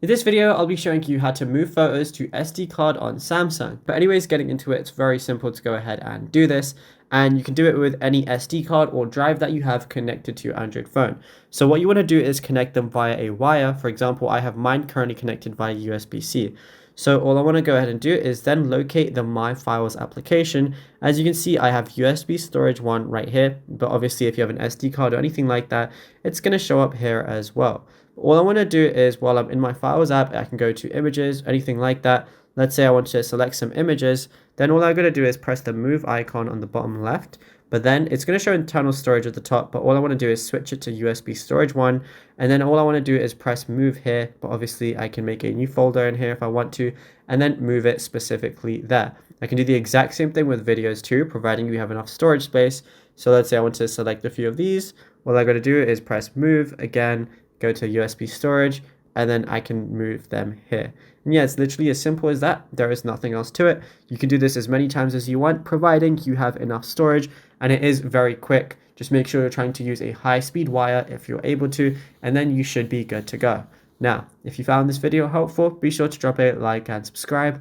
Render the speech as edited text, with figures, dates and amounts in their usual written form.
In this video, I'll be showing you how to move photos to SD card on Samsung. But anyways, getting into it, it's very simple to go ahead and do this. And you can do it with any SD card or drive that you have connected to your Android phone. So what you want to do is connect them via a wire. For example, I have mine currently connected via USB-C. So all I want to go ahead and do is then locate the My Files application. As you can see, I have USB storage 1 right here, but obviously if you have an SD card or anything like that, it's going to show up here as well. All I want to do is while I'm in my Files app, I can go to images, anything like that. Let's say I want to select some images, then all I'm going to do is press the move icon on the bottom left, but then it's going to show internal storage at the top, but all I want to do is switch it to USB storage 1, and then all I want to do is press move here, but obviously I can make a new folder in here if I want to, and then move it specifically there. I can do the exact same thing with videos too, providing you have enough storage space. So let's say I want to select a few of these. What I'm going to do is press move again, go to USB storage, and then I can move them here. And yeah, it's literally as simple as that. There is nothing else to it. You can do this as many times as you want, providing you have enough storage, and it is very quick. Just make sure you're trying to use a high-speed wire if you're able to, and then you should be good to go. Now, if you found this video helpful, be sure to drop a like and subscribe,